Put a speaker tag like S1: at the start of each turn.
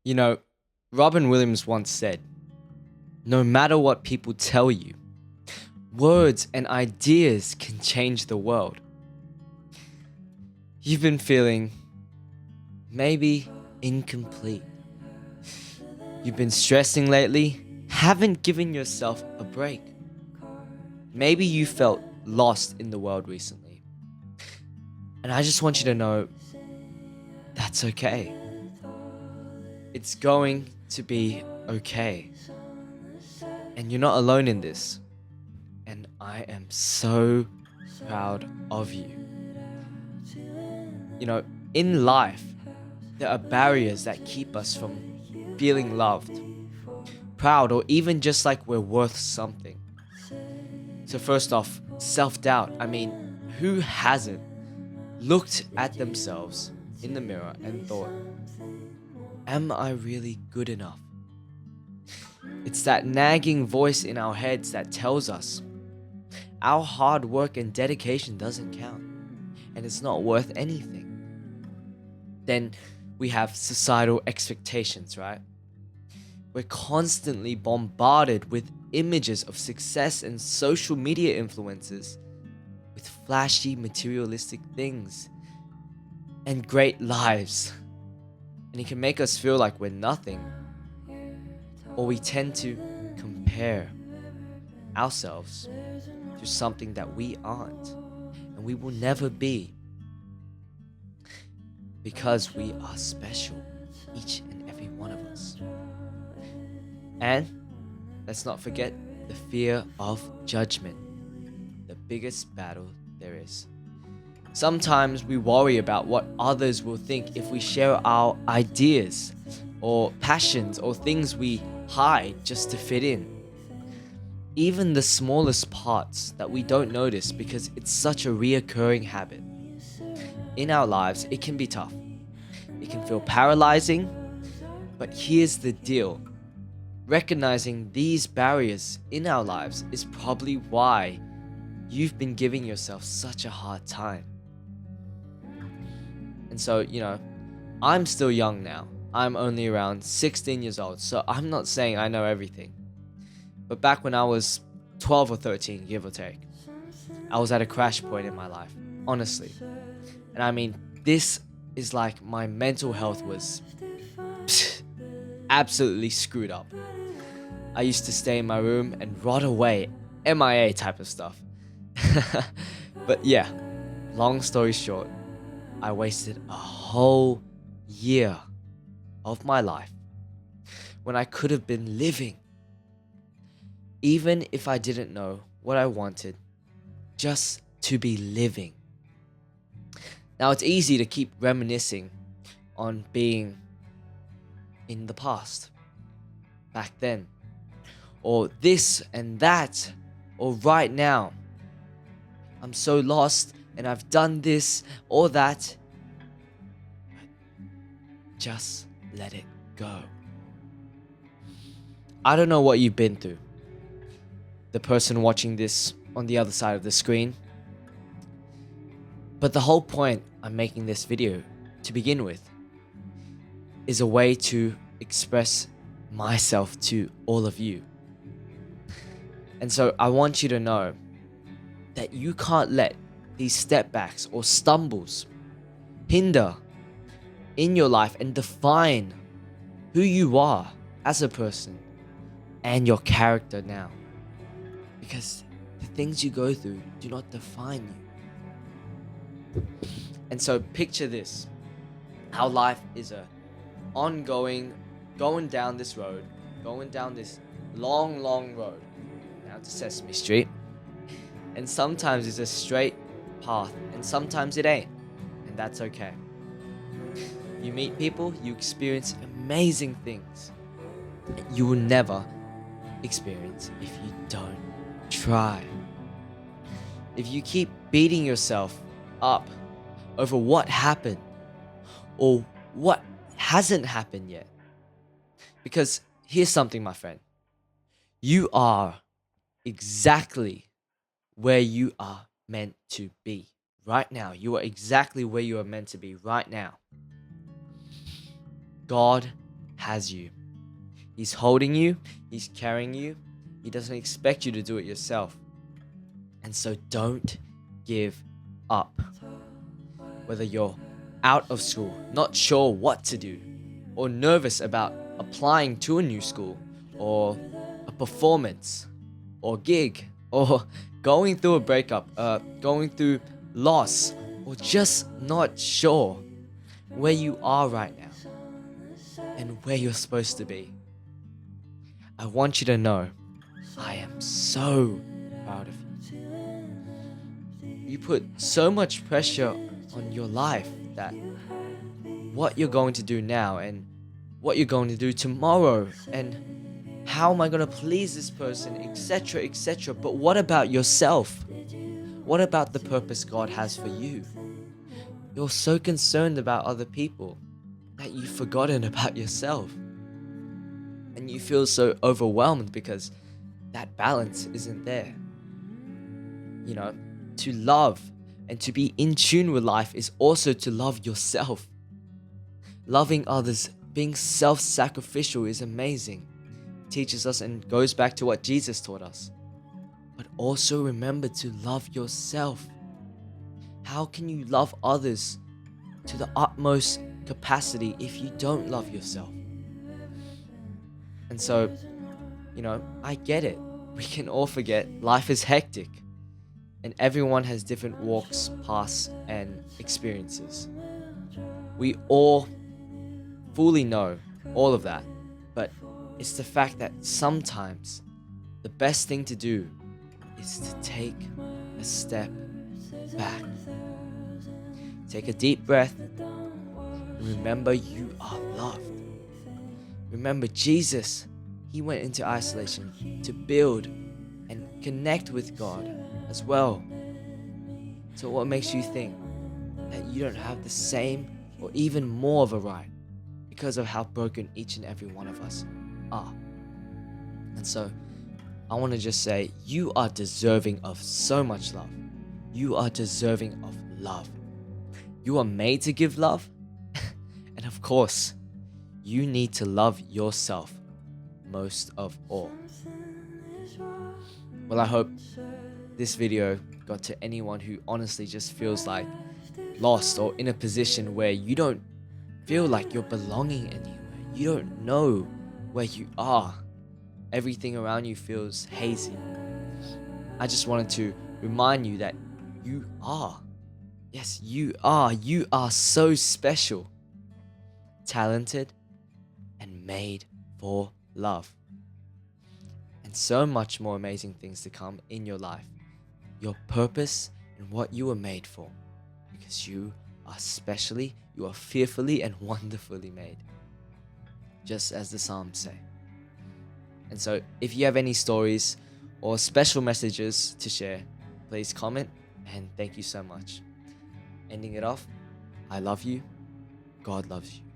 S1: You know, Robin Williams once said, no matter what people tell you, words and ideas can change the world. You've been feeling maybe incomplete. You've been stressing lately, haven't given yourself a break. Maybe you felt lost in the world recently. And I just want you to know that's okay. It's going to be okay. And you're not alone in this. And I am so proud of you. You know, in life, there are barriers that keep us from feeling loved, proud, or even just like we're worth something. So first off, self-doubt. I mean, who hasn't looked at themselves in the mirror and thought, am I really good enough? It's that nagging voice in our heads that tells us our hard work and dedication doesn't count and it's not worth anything. Then we have societal expectations, right? We're constantly bombarded with images of success and social media influencers with flashy materialistic things and great lives. And it can make us feel like we're nothing, or we tend to compare ourselves to something that we aren't and we will never be, because we are special, each and every one of us. And let's not forget the fear of judgment, the biggest battle there is. Sometimes we worry about what others will think if we share our ideas or passions or things we hide just to fit in. Even the smallest parts that we don't notice because it's such a reoccurring habit. In our lives, it can be tough. It can feel paralyzing, but here's the deal. Recognizing these barriers in our lives is probably why you've been giving yourself such a hard time. And so, I'm still young now. I'm only around 16 years old, so I'm not saying I know everything. But back when I was 12 or 13, give or take, I was at a crash point in my life, honestly. And I mean, this is like my mental health was absolutely screwed up. I used to stay in my room and rot away, MIA type of stuff. But yeah, long story short, I wasted a whole year of my life when I could have been living, even if I didn't know what I wanted, just to be living. Now, it's easy to keep reminiscing on being in the past, back then, or this and that, or right now. I'm so lost and I've done this or that. Just let it go. I don't know what you've been through, the person watching this on the other side of the screen, but the whole point I'm making this video to begin with is a way to express myself to all of you. And so I want you to know that you can't let these stepbacks or stumbles hinder in your life and define who you are as a person and your character now. Because the things you go through do not define you. And so picture this, how life is a ongoing, going down this road, going down this long, long road, down to Sesame Street. And sometimes it's a straight path, and sometimes it ain't, and that's okay. You meet people, you experience amazing things that you will never experience if you don't try. If you keep beating yourself up over what happened or what hasn't happened yet, because here's something, my friend, you are exactly where you are meant to be right now. You are exactly where you are meant to be right now. God has you. He's holding you, He's carrying you. He doesn't expect you to do it yourself. And so don't give up. Whether you're out of school, not sure what to do, or nervous about applying to a new school, or a performance, or gig, or going through a breakup, going through loss, or just not sure where you are right now and where you're supposed to be, I want you to know I am so proud of you. You put so much pressure on your life that what you're going to do now and what you're going to do tomorrow and how am I going to please this person, etc., etc. But what about yourself? What about the purpose God has for you? You're so concerned about other people that you've forgotten about yourself. And you feel so overwhelmed because that balance isn't there. You know, to love and to be in tune with life is also to love yourself. Loving others, being self-sacrificial is amazing. It teaches us and goes back to what Jesus taught us. But also remember to love yourself. How can you love others to the utmost capacity if you don't love yourself? And so, you know, I get it. We can all forget life is hectic. And everyone has different walks, paths, and experiences. We all fully know all of that. But it's the fact that sometimes the best thing to do is to take a step back. Take a deep breath. And remember you are loved. Remember Jesus, He went into isolation to build and connect with God as well. So what makes you think that you don't have the same or even more of a right because of how broken each and every one of us are? And so I want to just say you are deserving of so much love. You are deserving of love. You are made to give love. And of course, you need to love yourself most of all. Well, I hope this video got to anyone who honestly just feels like lost or in a position where you don't feel like you're belonging anywhere. You don't know where you are. Everything around you feels hazy. I just wanted to remind you that you are. Yes, you are. You are so special, talented, and made for love. And so much more amazing things to come in your life. Your purpose and what you were made for. Because you are specially, you are fearfully and wonderfully made. Just as the Psalms say. And so if you have any stories or special messages to share, please comment, and thank you so much. Ending it off, I love you. God loves you.